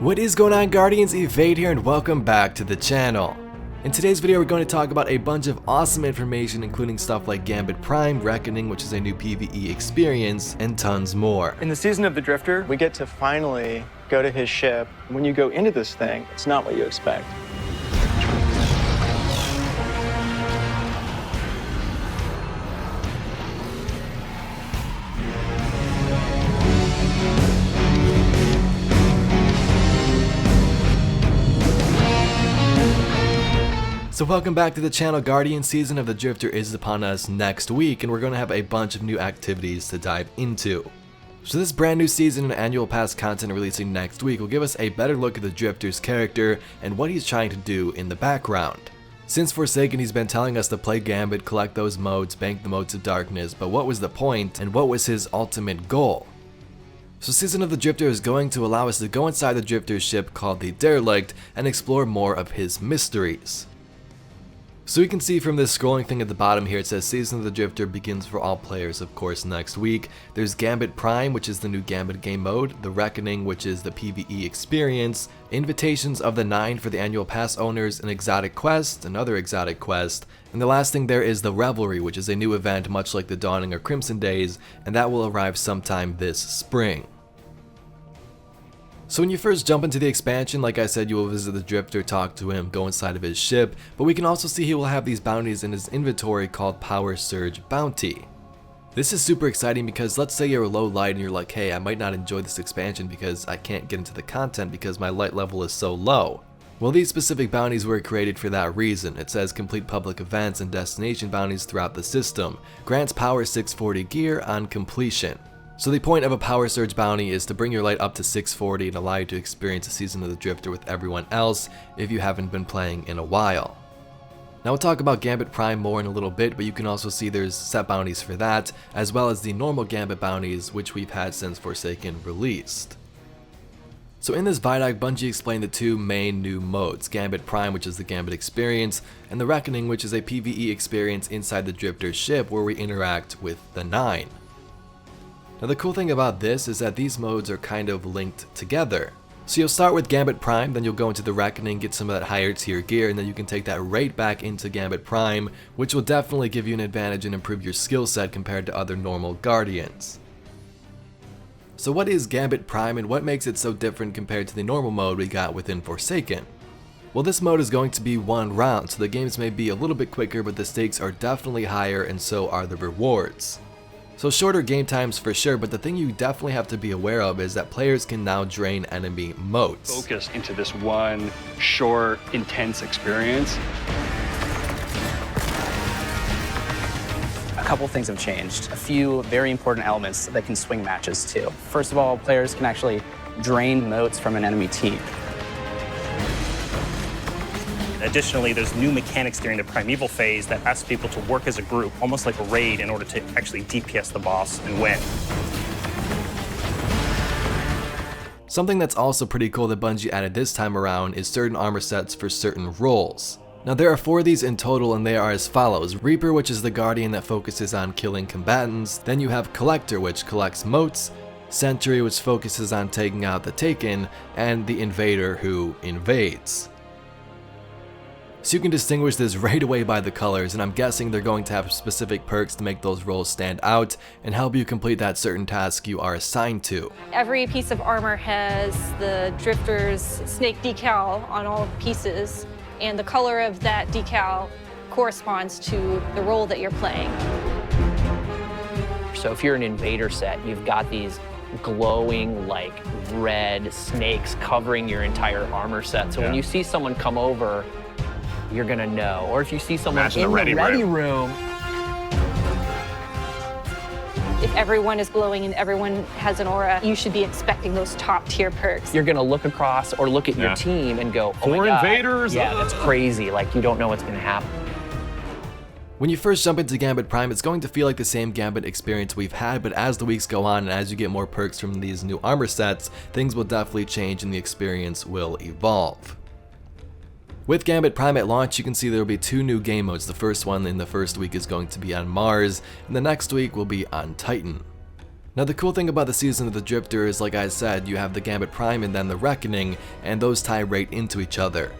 What is going on, Guardians? Evade here and welcome back to the channel. In today's video we're going to talk about a bunch of awesome information, including stuff like Gambit Prime, Reckoning, which is a new PVE experience, and tons more. In the Season of the Drifter, we get to finally go to his ship. When you go into this thing, it's not what you expect. So welcome back to the channel. Guardian Season of the Drifter is upon us next week, and we're going to have a bunch of new activities to dive into. So this brand new season and annual pass content releasing next week will give us a better look at the Drifter's character and what he's trying to do in the background. Since Forsaken, he's been telling us to play Gambit, collect those modes, bank the modes of darkness, but what was the point and what was his ultimate goal? So Season of the Drifter is going to allow us to go inside the Drifter's ship called the Derelict and explore more of his mysteries. So you can see from this scrolling thing at the bottom here, it says Season of the Drifter begins for all players, of course, next week. There's Gambit Prime, which is the new Gambit game mode, the Reckoning, which is the PVE experience, Invitations of the Nine for the annual pass owners, an exotic quest, another exotic quest, and the last thing there is the Revelry, which is a new event much like the Dawning or Crimson Days, and that will arrive sometime this spring. So when you first jump into the expansion, like I said, you will visit the Drifter, talk to him, go inside of his ship, but we can also see he will have these bounties in his inventory called Power Surge Bounty. This is super exciting because let's say you're low light and you're like, hey, I might not enjoy this expansion because I can't get into the content because my light level is so low. Well, these specific bounties were created for that reason. It says complete public events and destination bounties throughout the system. Grants power 640 gear on completion. So the point of a Power Surge bounty is to bring your light up to 640 and allow you to experience a Season of the Drifter with everyone else if you haven't been playing in a while. Now we'll talk about Gambit Prime more in a little bit, but you can also see there's set bounties for that, as well as the normal Gambit bounties, which we've had since Forsaken released. So in this Vidoc, Bungie explained the two main new modes, Gambit Prime, which is the Gambit experience, and the Reckoning, which is a PvE experience inside the Drifter's ship where we interact with the Nine. Now the cool thing about this is that these modes are kind of linked together. So you'll start with Gambit Prime, then you'll go into the Reckoning, get some of that higher tier gear, and then you can take that right back into Gambit Prime, which will definitely give you an advantage and improve your skill set compared to other normal Guardians. So what is Gambit Prime and what makes it so different compared to the normal mode we got within Forsaken? Well, this mode is going to be one round, so the games may be a little bit quicker, but the stakes are definitely higher and so are the rewards. So shorter game times for sure, but the thing you definitely have to be aware of is that players can now drain enemy motes. Focus into this one short, intense experience. A couple things have changed. A few very important elements that can swing matches too. First of all, players can actually drain motes from an enemy team. Additionally, there's new mechanics during the Primeval phase that asks people to work as a group, almost like a raid, in order to actually DPS the boss and win. Something that's also pretty cool that Bungie added this time around is certain armor sets for certain roles. Now there are 4 of these in total, and they are as follows. Reaper, which is the Guardian that focuses on killing combatants. Then you have Collector, which collects motes. Sentry, which focuses on taking out the Taken. And the Invader, who invades. So you can distinguish this right away by the colors, and I'm guessing they're going to have specific perks to make those roles stand out and help you complete that certain task you are assigned to. Every piece of armor has the Drifter's snake decal on all pieces, and the color of that decal corresponds to the role that you're playing. So if you're an Invader set, you've got these glowing like red snakes covering your entire armor set. So when you see someone come over, you're gonna know. Or if you see someone in the ready room. If everyone is glowing and everyone has an aura, you should be expecting those top tier perks. You're gonna look across or look at your team and go, oh my Four God. invaders? Yeah, that's crazy. Like, you don't know what's gonna happen. When you first jump into Gambit Prime, it's going to feel like the same Gambit experience we've had, but as the weeks go on and as you get more perks from these new armor sets, things will definitely change and the experience will evolve. With Gambit Prime at launch, you can see there will be 2 new game modes. The first one in the first week is going to be on Mars, and the next week will be on Titan. Now the cool thing about the Season of the Drifter is, like I said, you have the Gambit Prime and then the Reckoning, and those tie right into each other.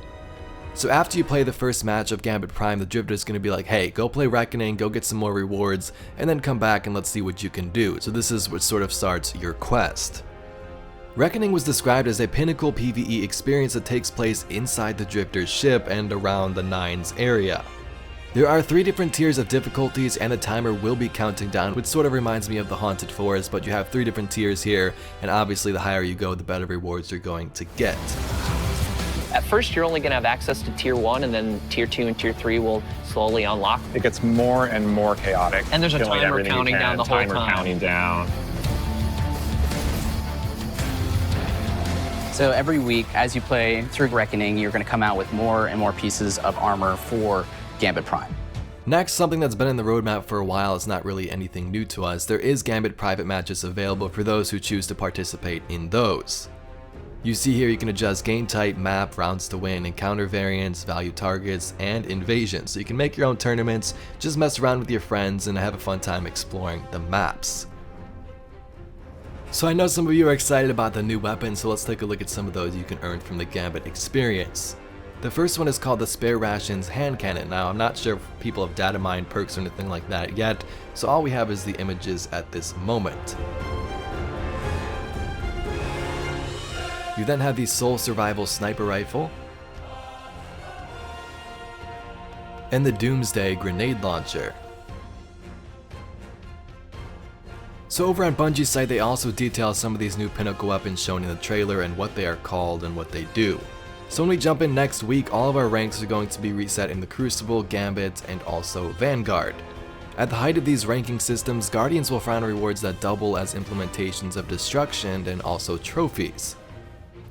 So after you play the first match of Gambit Prime, the Drifter is going to be like, hey, go play Reckoning, go get some more rewards, and then come back and let's see what you can do. So this is what sort of starts your quest. Reckoning was described as a Pinnacle PVE experience that takes place inside the Drifter's ship and around the Nines area. There are 3 different tiers of difficulties and the timer will be counting down, which sort of reminds me of the Haunted Forest, but you have 3 different tiers here, and obviously the higher you go, the better rewards you're going to get. At first, you're only going to have access to Tier 1, and then Tier 2 and Tier 3 will slowly unlock. It gets more and more chaotic. And there's a Killing timer everything you counting can, down the whole timer time. counting down. So every week, as you play through Reckoning, you're going to come out with more and more pieces of armor for Gambit Prime. Next, something that's been in the roadmap for a while, is not really anything new to us. There is Gambit Private matches available for those who choose to participate in those. You see here you can adjust game type, map, rounds to win, encounter variants, value targets, and invasion. So you can make your own tournaments, just mess around with your friends, and have a fun time exploring the maps. So I know some of you are excited about the new weapons, so let's take a look at some of those you can earn from the Gambit experience. The first one is called the Spare Rations Hand Cannon. Now I'm not sure if people have data mine perks or anything like that yet, so all we have is the images at this moment. You then have the Soul Survival Sniper Rifle, and the Doomsday Grenade Launcher. So over on Bungie's site, they also detail some of these new Pinnacle weapons shown in the trailer and what they are called and what they do. So when we jump in next week, all of our ranks are going to be reset in the Crucible, Gambit, and also Vanguard. At the height of these ranking systems, Guardians will find rewards that double as implementations of Destruction and also trophies.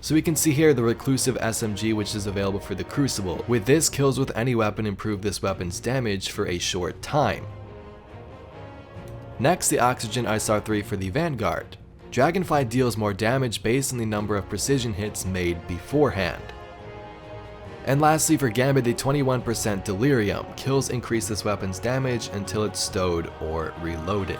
So we can see here the Reclusive SMG, which is available for the Crucible. With this, kills with any weapon improve this weapon's damage for a short time. Next, the Oxygen ISR-3 for the Vanguard. Dragonfly deals more damage based on the number of precision hits made beforehand. And lastly for Gambit, the 21% Delirium. Kills increase this weapon's damage until it's stowed or reloaded.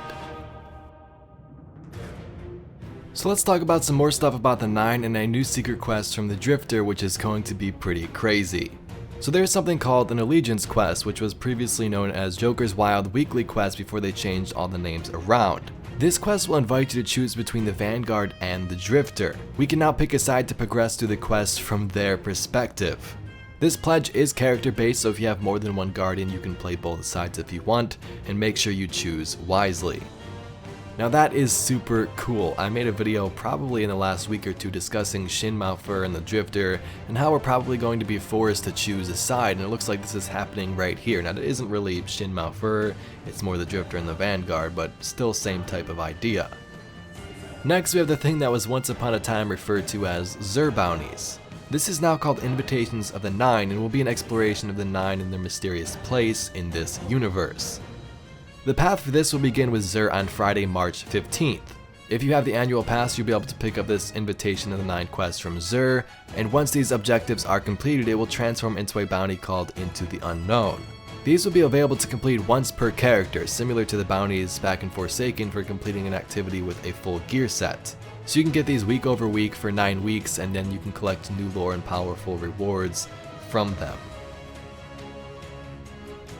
So let's talk about some more stuff about the 9 and a new secret quest from the Drifter, which is going to be pretty crazy. So there's something called an Allegiance quest, which was previously known as Joker's Wild Weekly quest before they changed all the names around. This quest will invite you to choose between the Vanguard and the Drifter. We can now pick a side to progress through the quest from their perspective. This pledge is character based, so if you have more than one Guardian, you can play both sides if you want, and make sure you choose wisely. Now that is super cool. I made a video probably in the last week or two discussing Shin Malphur and the Drifter and how we're probably going to be forced to choose a side, and it looks like this is happening right here. Now it isn't really Shin Malphur, it's more the Drifter and the Vanguard, but still same type of idea. Next we have the thing that was once upon a time referred to as Xur Bounties. This is now called Invitations of the Nine and will be an exploration of the Nine and their mysterious place in this universe. The path for this will begin with Xur on Friday, March 15th. If you have the annual pass, you'll be able to pick up this Invitation of the Nine quest from Xur, and once these objectives are completed, it will transform into a bounty called Into the Unknown. These will be available to complete once per character, similar to the bounties back in Forsaken for completing an activity with a full gear set. So you can get these week over week for 9 weeks, and then you can collect new lore and powerful rewards from them.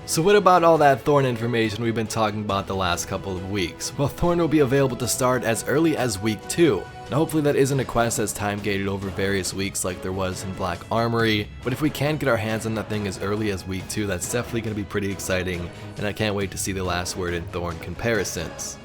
So what about all that Thorn information we've been talking about the last couple of weeks? Well, Thorn will be available to start as early as week 2. Now hopefully that isn't a quest that's time gated over various weeks like there was in Black Armory, but if we can get our hands on that thing as early as week 2, that's definitely going to be pretty exciting, and I can't wait to see the last word in Thorn comparisons.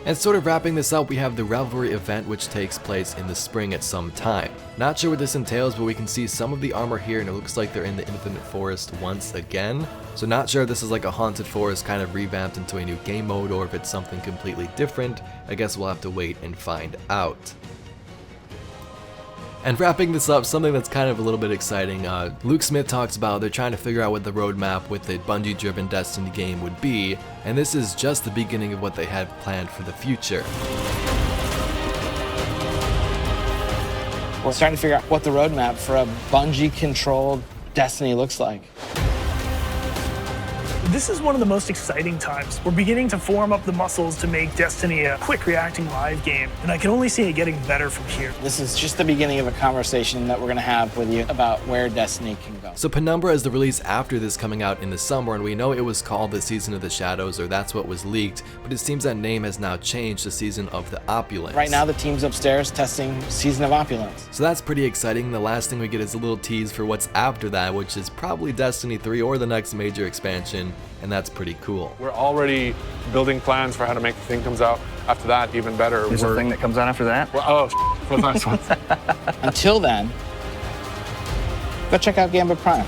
And sort of wrapping this up, we have the Revelry event, which takes place in the spring at some time. Not sure what this entails, but we can see some of the armor here, and it looks like they're in the Infinite Forest once again. So not sure if this is like a Haunted Forest kind of revamped into a new game mode, or if it's something completely different. I guess we'll have to wait and find out. And wrapping this up, something that's kind of a little bit exciting, Luke Smith talks about they're trying to figure out what the roadmap with a Bungie-driven Destiny game would be, and this is just the beginning of what they had planned for the future. We're starting to figure out what the roadmap for a Bungie-controlled Destiny looks like. This is one of the most exciting times. We're beginning to form up the muscles to make Destiny a quick reacting live game, and I can only see it getting better from here. This is just the beginning of a conversation that we're going to have with you about where Destiny can go. So Penumbra is the release after this coming out in the summer, and we know it was called the Season of the Shadows, or that's what was leaked, but it seems that name has now changed to Season of the Opulence. Right now the team's upstairs testing Season of Opulence. So that's pretty exciting. The last thing we get is a little tease for what's after that, which is probably Destiny 3 or the next major expansion, and that's pretty cool. We're already building plans for how to make the thing comes out after that even better. There's a thing that comes out after that? Oh, for the next one. Until then, go check out Gambit Prime.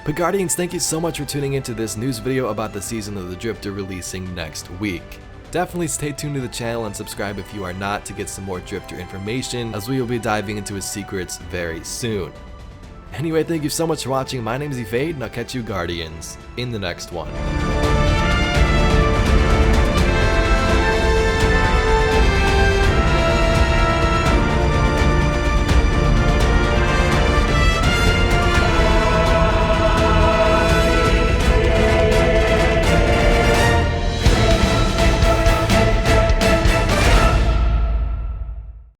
But Guardians, thank you so much for tuning into this news video about the Season of the Drifter releasing next week. Definitely stay tuned to the channel and subscribe if you are not to get some more Drifter information, as we will be diving into his secrets very soon. Anyway, thank you so much for watching. My name is Evade, and I'll catch you Guardians in the next one.